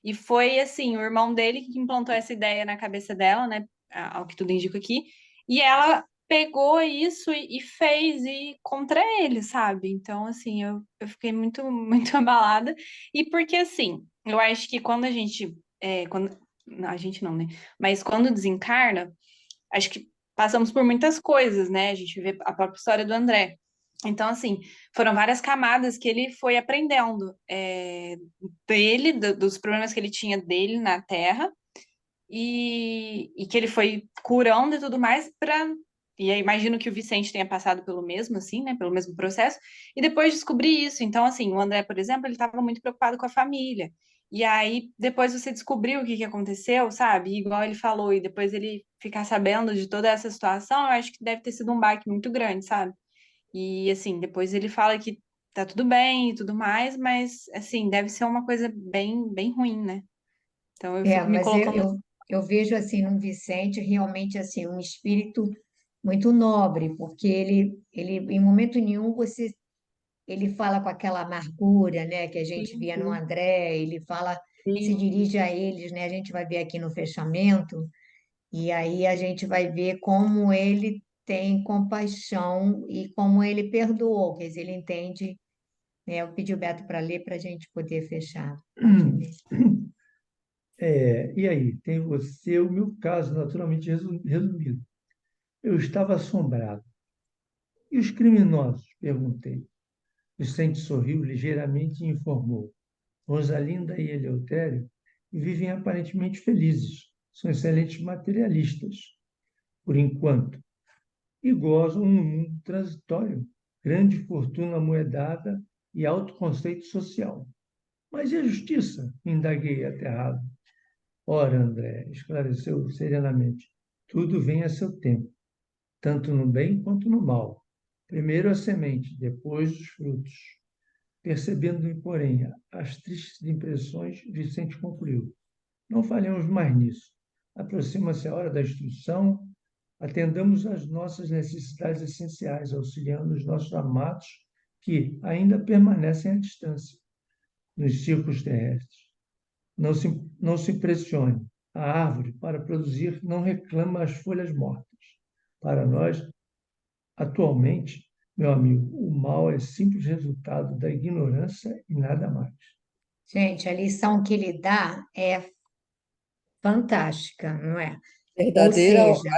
E foi, assim, o irmão dele que implantou essa ideia na cabeça dela, né? Ao que tudo indica aqui. E ela pegou isso e fez e contra ele, sabe? Então, assim, eu fiquei muito, muito abalada. E porque, assim, eu acho que quando a gente. Não, a gente não, né? Mas quando desencarna, acho que passamos por muitas coisas, né? A gente vê a própria história do André. Então, assim, foram várias camadas que ele foi aprendendo dele, dos problemas que ele tinha dele na Terra, e que ele foi curando e tudo mais para. E aí imagino que o Vicente tenha passado pelo mesmo, assim, né? Pelo mesmo processo, e depois descobri isso. Então, assim, o André, por exemplo, ele estava muito preocupado com a família. E aí, depois você descobriu o que que aconteceu, sabe? Igual ele falou, e depois ele ficar sabendo de toda essa situação, eu acho que deve ter sido um baque muito grande, sabe? E assim, depois ele fala que tá tudo bem e tudo mais, mas assim, deve ser uma coisa bem, bem ruim, né? Então eu É, fico me mas colocando. eu vejo assim no Vicente realmente assim um espírito muito nobre, porque ele em momento nenhum ele fala com aquela amargura, né, que a gente via no Sim, André, ele fala, se sim. dirige a eles, né? A gente vai ver aqui no fechamento, e aí a gente vai ver como ele tem compaixão e como ele perdoou, quer dizer, ele entende, né? Eu pedi o Beto para ler para a gente poder fechar. Pode ler. E aí, tem você, o meu caso, naturalmente resumido. Eu estava assombrado. E os criminosos? Perguntei. Vicente sorriu ligeiramente e informou. Rosalinda e Eleutério vivem aparentemente felizes. São excelentes materialistas, por enquanto, e gozam num mundo transitório, grande fortuna amoedada e alto conceito social. Mas e a justiça? Indaguei aterrado. Ora, André, esclareceu serenamente, tudo vem a seu tempo, tanto no bem quanto no mal. Primeiro a semente, depois os frutos. Percebendo, porém, as tristes impressões, Vicente concluiu: não falhemos mais nisso. Aproxima-se a hora da instrução, atendamos às nossas necessidades essenciais, auxiliando os nossos amados que ainda permanecem à distância, nos círculos terrestres. Não se impressione. A árvore, para produzir, não reclama as folhas mortas. Para nós, atualmente, meu amigo, o mal é simples resultado da ignorância e nada mais. Gente, a lição que ele dá é fantástica, não é? Ou Verdadeira seja,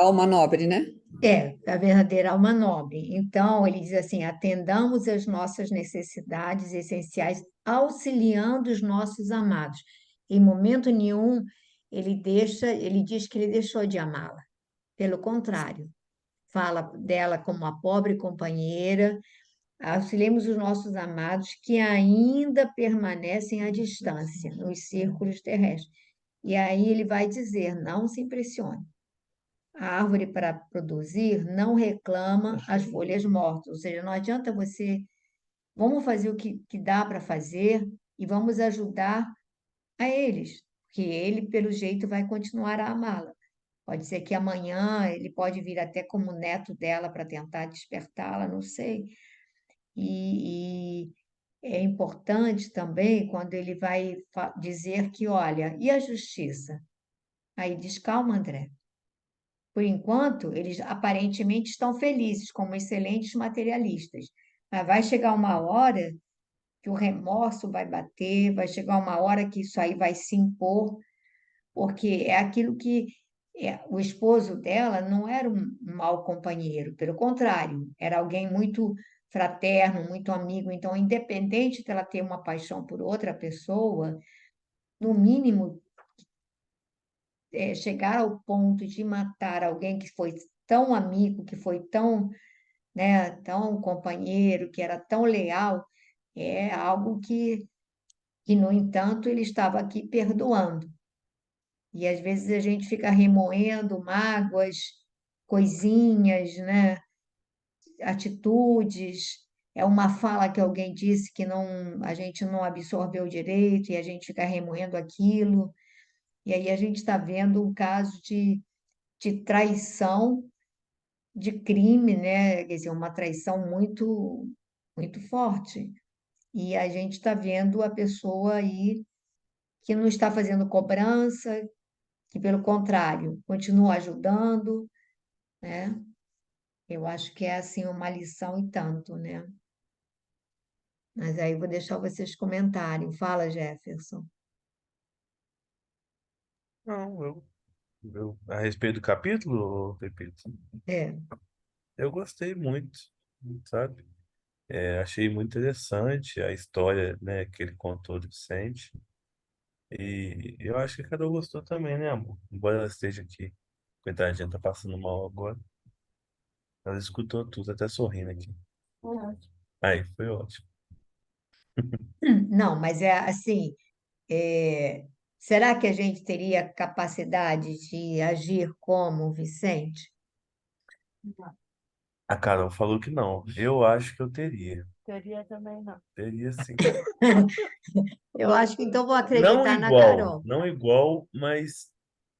alma nobre, né? é a verdadeira alma nobre. Então, ele diz assim: atendamos às nossas necessidades essenciais, auxiliando os nossos amados. Em momento nenhum ele diz que ele deixou de amá-la. Pelo contrário, fala dela como uma pobre companheira. Auxiliemos os nossos amados que ainda permanecem à distância, nos círculos terrestres. E aí ele vai dizer: não se impressione. A árvore, para produzir, não reclama as folhas mortas. Ou seja, não adianta você. Vamos fazer o que dá para fazer e vamos ajudar a eles, porque ele, pelo jeito, vai continuar a amá-la. Pode ser que amanhã ele pode vir até como neto dela para tentar despertá-la, não sei. E é importante também quando ele vai dizer que, olha, e a justiça? Aí diz, calma, André. Por enquanto, eles aparentemente estão felizes, como excelentes materialistas. Mas vai chegar uma hora que o remorso vai bater, vai chegar uma hora que isso aí vai se impor, porque é aquilo que o esposo dela não era um mau companheiro, pelo contrário, era alguém muito fraterno, muito amigo. Então, independente dela ter uma paixão por outra pessoa, no mínimo, chegar ao ponto de matar alguém que foi tão amigo, que foi tão, né, tão companheiro, que era tão leal, é algo que, no entanto, ele estava aqui perdoando. E às vezes a gente fica remoendo mágoas, coisinhas, né? Atitudes. É uma fala que alguém disse que não, a gente não absorveu direito e a gente fica remoendo aquilo. E aí a gente está vendo um caso de traição, de crime, né? Quer dizer, uma traição muito, muito forte. E a gente está vendo a pessoa aí que não está fazendo cobrança, que, pelo contrário, continua ajudando, né? Eu acho que é assim uma lição e tanto, né? Mas aí eu vou deixar vocês comentarem. Fala, Jefferson. Não, a respeito do capítulo, repito, É, eu gostei muito, sabe? Achei muito interessante a história, né, que ele contou do Vicente. E eu acho que cada um gostou também, né, amor? Embora ela esteja aqui, coitadinha, tá passando mal agora. Ela escutou tudo, até sorrindo aqui. Aí, foi ótimo. não, mas é assim, será que a gente teria capacidade de agir como o Vicente? A Carol falou que não. Eu acho que eu teria. Teoria também não. Teria sim. Eu acho que então vou Não acreditar na igual, Carol. não igual, mas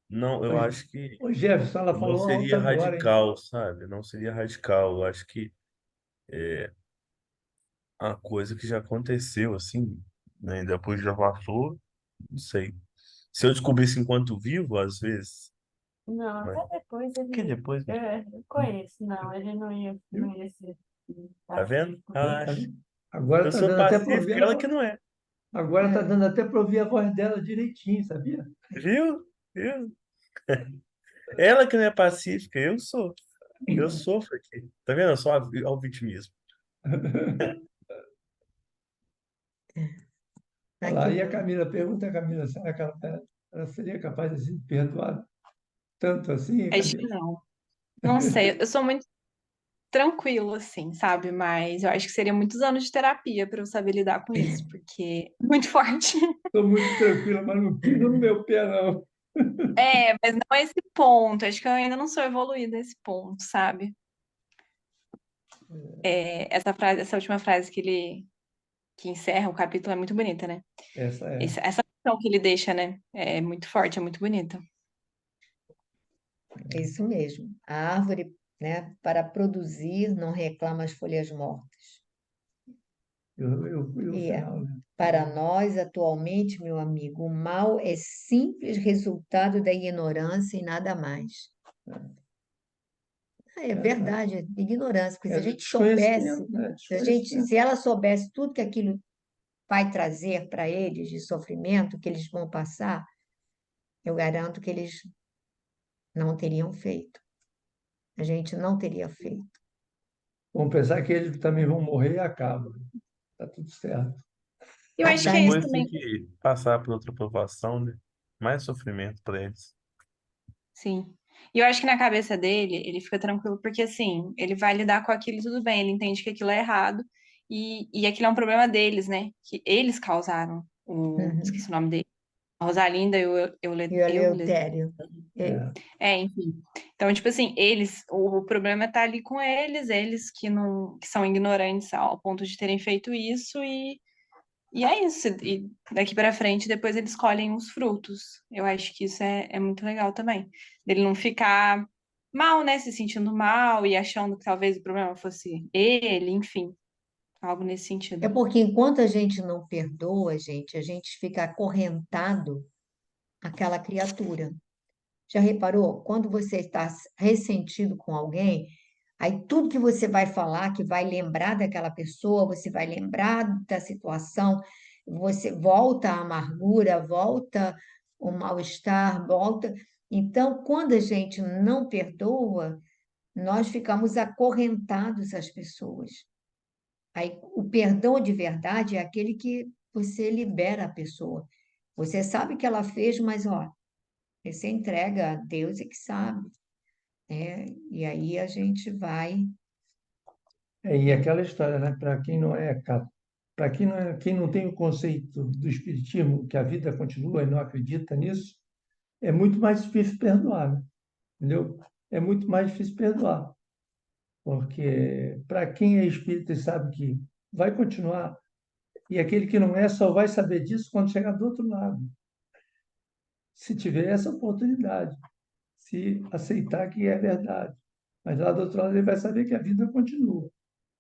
não, eu Hoje, acho que ô Jefferson, ela não falou alto seria agora, hein? radical, sabe? Não seria radical. Eu acho que a coisa que já aconteceu, assim, né? Depois já passou, não sei. Se eu descobrisse enquanto vivo, às vezes, Não, mas até depois que ele. depois, Eu conheço, não, ele não Viu? ia ser tá vendo? pacífico, não. Tá Relaxa. vendo? Agora Eu tá sou dando até para ouvir pacífico, ela que não é. agora tá É, dando até para ouvir a voz dela direitinho, sabia? Viu? Viu? Ela que não é pacífica, eu sou. Eu sofro aqui. Tá vendo? Só ao vitimismo. Olha aqui lá, eu e a vou. Camila, pergunta a Camila, será que ela seria capaz de se perdoar tanto assim, Acho que Camila? não. Não sei, eu sou muito tranquila, assim, sabe? Mas eu acho que seria muitos anos de terapia para eu saber lidar com isso, porque é muito forte. Estou muito tranquila, mas não pisa no meu pé, não. É, mas não é esse ponto. Acho que eu ainda não sou evoluída nesse ponto, sabe? Essa frase, essa última frase que encerra o capítulo é muito bonita, né? Essa é. Essa lição que ele deixa, né? É muito forte, é muito bonita. É isso mesmo. A árvore, né, para produzir, não reclama as folhas mortas. E o E final, né? para nós, atualmente, meu amigo, o mal é simples resultado da ignorância e nada mais. É verdade, é ignorância, porque se É a do gente soubesse, desconhecimento, né? se ela soubesse tudo que aquilo vai trazer para eles de sofrimento, que eles vão passar, eu garanto que eles não teriam feito. A gente não teria feito. Vamos pensar que eles também vão morrer e acaba. Tá tudo certo. Eu A acho que é isso Depois Dani, tem também. que passar por outra provação, né? Mais sofrimento para eles. Sim. E eu acho que na cabeça dele, ele fica tranquilo, porque assim, ele vai lidar com aquilo e tudo bem, ele entende que aquilo é errado, e aquilo é um problema deles, né? Que eles causaram esqueci uhum, o nome dele. A Rosalinda e o e o Eleutério. É, É. enfim. Então, tipo assim, o problema tá ali com eles que não, que são ignorantes ao ponto de terem feito isso, e é isso. E daqui pra frente, depois eles colhem os frutos. Eu acho que isso é muito legal também. Ele não ficar mal, né? Se sentindo mal e achando que talvez o problema fosse ele, enfim, algo nesse é sentido. porque enquanto a gente não perdoa, gente, a gente fica acorrentado àquela criatura. Já reparou? Quando você está ressentido com alguém, aí tudo que você vai falar, que vai lembrar daquela pessoa, você vai lembrar da situação, você volta à amargura, volta o mal-estar, volta. Então, quando a gente não perdoa, nós ficamos acorrentados às pessoas. Aí, o perdão de verdade é aquele que você libera a pessoa. Você sabe que ela fez, mas ó, você entrega a Deus é que sabe, né? E aí a gente vai. E aquela história, né? Para quem não é para quem não tem o conceito do espiritismo, que a vida continua e não acredita nisso, é muito mais difícil perdoar, né? Entendeu? É muito mais difícil perdoar, porque para quem é espírita e sabe que vai continuar, e aquele que não é só vai saber disso quando chegar do outro lado, se tiver essa oportunidade, se aceitar que é verdade. Mas lá do outro lado ele vai saber que a vida continua,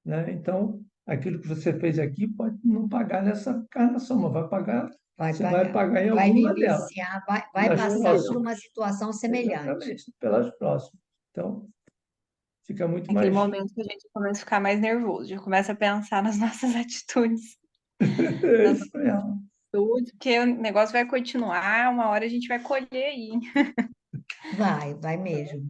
né? Então, aquilo que você fez aqui pode não pagar nessa encarnação, mas vai pagar, Vai você vai pagar, pagar em vai alguma delas, vivenciar, vai nas passar por uma próximas. situação semelhante. Exatamente, pelas próximas. Então, fica muito Naquele mais. momento que a gente começa a ficar mais nervoso, já começa a pensar nas nossas atitudes, É nas isso mesmo. atitudes, porque o negócio vai continuar, uma hora a gente vai colher aí. Vai mesmo.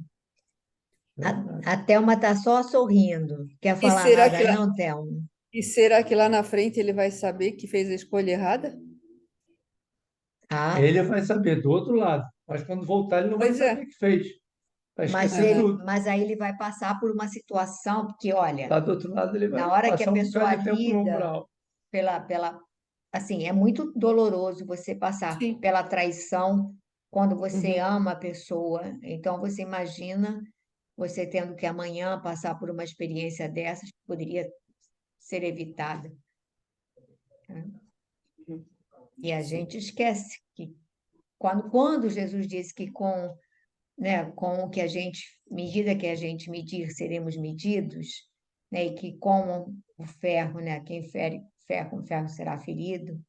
Verdade. A Thelma está só sorrindo. Quer E falar será nada, que lá, não, Thelma? e será que lá na frente ele vai saber que fez a escolha errada? Ah, Ele vai saber do outro lado, mas quando voltar ele não vai Pois é. saber que fez. Vai esquecer tudo. mas aí ele vai passar por uma situação, porque olha, Lá do outro lado ele vai na hora que a passar um pessoa bocado de tempo no lida umbral. pela, assim, é muito doloroso você passar Sim. pela traição quando você Uhum. ama a pessoa. Então você imagina você tendo que amanhã passar por uma experiência dessas que poderia ser evitada, né? Uhum. E a Sim. gente esquece que quando Jesus disse que com o que a gente, medida que a gente medir, seremos medidos, né? E que com o ferro, né? Quem fere ferro com ferro será ferido.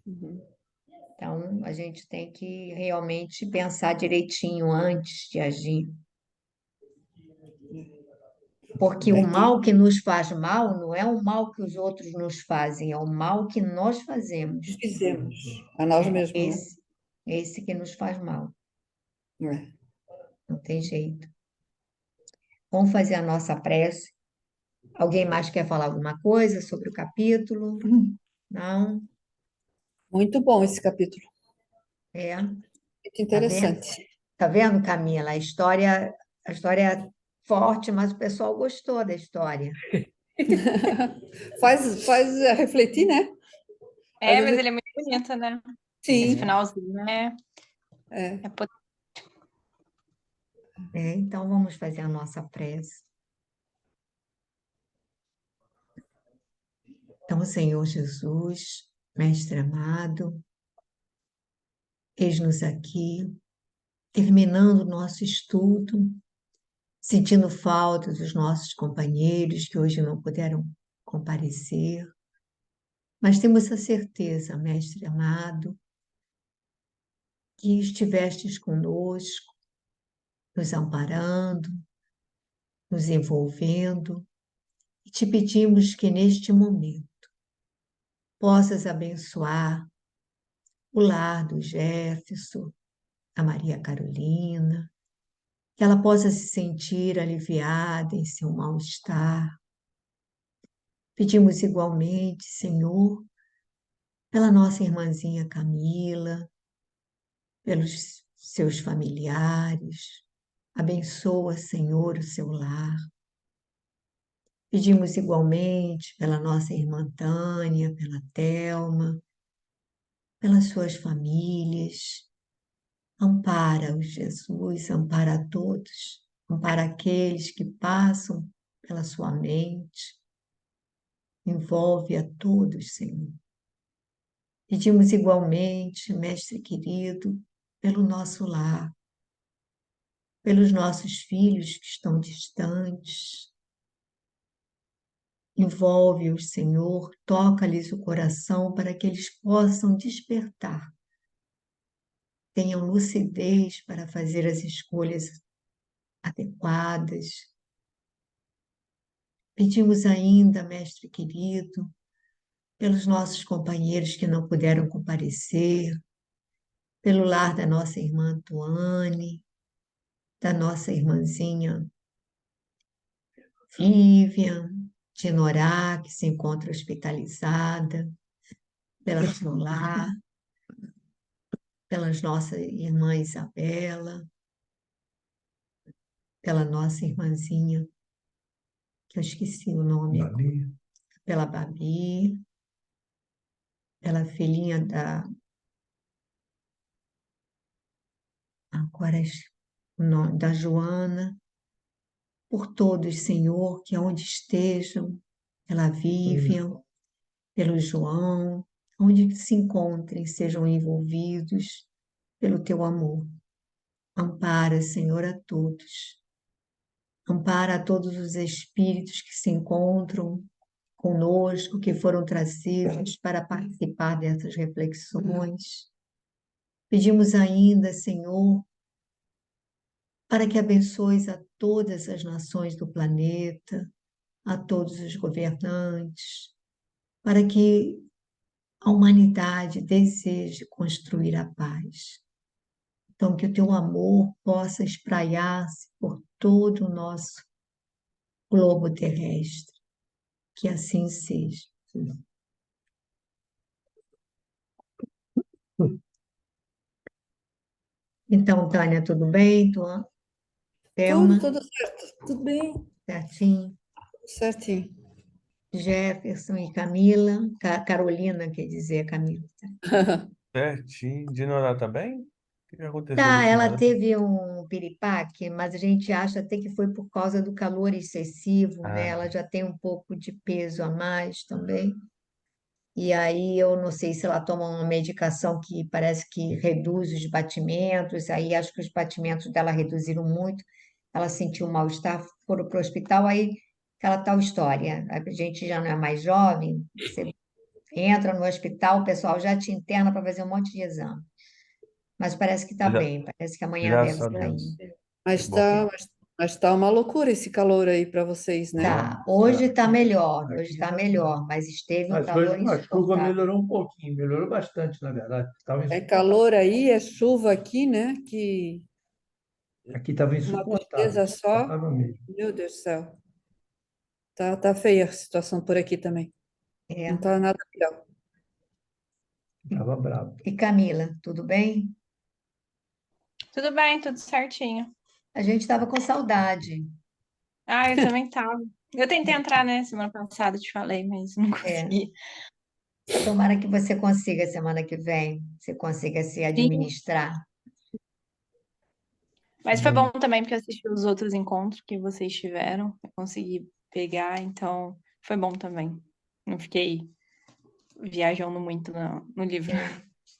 Uhum. Então, a gente tem que realmente pensar direitinho antes de agir. Porque o É que mal que nos faz mal não é o mal que os outros nos fazem, é o mal que nós fazemos. fizemos a nós É mesmos, né? esse que nos faz mal. É. Não tem jeito. Vamos fazer a nossa prece. Alguém mais quer falar alguma coisa sobre o capítulo? Não? Muito bom esse capítulo. É. Muito Tá vendo? interessante. Tá vendo, Camila? A história é forte, mas o pessoal gostou da história. Faz refletir, né? Faz a Mas gente... ele é muito bonito, né? Esse Sim, finalzinho é. é potente. Então, vamos fazer a nossa prece. Então, Senhor Jesus, Mestre amado, eis-nos aqui, terminando o nosso estudo, sentindo falta dos nossos companheiros que hoje não puderam comparecer, Mas temos a certeza, Mestre amado, que estivestes conosco, nos amparando, nos envolvendo, e te pedimos que neste momento possas abençoar o lar do Jefferson, a Maria Carolina, que ela possa se sentir aliviada em seu mal-estar. Pedimos igualmente, Senhor, pela nossa irmãzinha Camila, pelos seus familiares. Abençoa, Senhor, o seu lar. Pedimos igualmente pela nossa irmã Tânia, pela Thelma, pelas suas famílias. Ampara-os, Jesus, ampara a todos, ampara aqueles que passam pela sua mente, envolve a todos, Senhor. Pedimos igualmente, Mestre querido, pelo nosso lar, pelos nossos filhos que estão distantes. Envolve-os, Senhor, toca-lhes o coração para que eles possam despertar, tenham lucidez para fazer as escolhas adequadas. Pedimos ainda, Mestre querido, pelos nossos companheiros que não puderam comparecer, pelo lar da nossa irmã Tuane, da nossa irmãzinha Vivian, de Norá, que se encontra hospitalizada, pela seu lar, pelas nossa irmã Isabela, pela nossa irmãzinha, que eu esqueci o nome, Babi, pela Babi, pela filhinha agora o nome da Joana, por todos, Senhor, que onde estejam, pela Vivian, pelo João, onde se encontrem, sejam envolvidos pelo teu amor. Ampara, Senhor, a todos. Ampara a todos os espíritos que se encontram conosco, que foram trazidos para participar dessas reflexões. Pedimos ainda, Senhor, para que abençoes a todas as nações do planeta, a todos os governantes, para que a humanidade deseje construir a paz. Então, que o teu amor possa espraiar-se por todo o nosso globo terrestre. Que assim seja. Então, Tânia, tudo bem? Thelma, Tudo certo, tudo bem, certinho? tudo certinho. Jefferson e Camila, Carolina, quer dizer, Camila. Certinho. Dinorá tá bem? O que aconteceu Tá, desse ela nada? teve um piripaque, mas a gente acha até que foi por causa do calor excessivo, né? Ah, Ela já tem um pouco de peso a mais também. E aí eu não sei se ela toma uma medicação que parece que reduz os batimentos, aí acho que os batimentos dela reduziram muito, ela sentiu um mal-estar, foram para o hospital, aí aquela tal história, a gente já não é mais jovem, você entra no hospital, o pessoal já te interna para fazer um monte de exame, mas parece que está gra- bem, parece que amanhã deve graças a sair. Deus. Que Mas bom. tá uma loucura esse calor aí para vocês, né? Tá, hoje está melhor, aqui hoje está tá melhor, mas esteve um Mas calor hoje a chuva insuportável. melhorou um pouquinho, melhorou bastante, na verdade. Estava É insuportável. calor aí, é chuva aqui, né? Que Aqui estava uma insuportável, beleza só. insuportável mesmo. Meu Deus do céu. Tá feia a situação por aqui também. É. Não tá nada legal. Estava bravo. E Camila, tudo bem? Tudo bem, tudo certinho. A gente estava com saudade. Ah, eu também tava. Eu tentei entrar, né, semana passada, te falei, mas não É, consegui. tomara que você consiga semana que vem, você consiga se Sim, administrar. mas foi bom Bom, também porque eu assisti os outros encontros que vocês tiveram. Eu consegui pegar, então foi bom também. Não fiquei viajando muito no livro.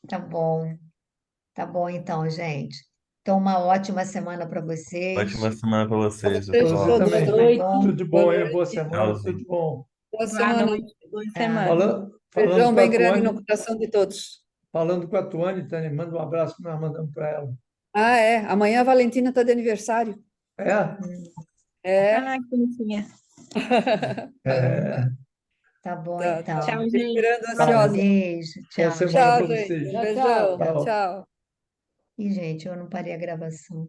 Tá bom então, gente. Então, uma ótima semana para vocês. Ótima semana para Para vocês, vocês para você pessoal. todos, Tudo também. de noite, bom. Tudo de boa bom, hein? Boa noite. semana, tudo de Tchauzinho. bom. Boa Boa semana. noite, boa semana. Falando Beijão com bem a grande no Tuane, coração de todos. falando com a Tuane, Tânia, manda um abraço que nós mandamos para ela. Ah, é. Amanhã a Valentina está de aniversário. É? É. Ah, que bonitinha. É. Tá bom, Tá, então. tá. Tchau, gente. Esperando Tá, ansiosa. beijo, Boa tchau, semana Tchau, para gente. gente. vocês. Beijão. Tchau. Tchau. Ih, gente, eu não parei a gravação.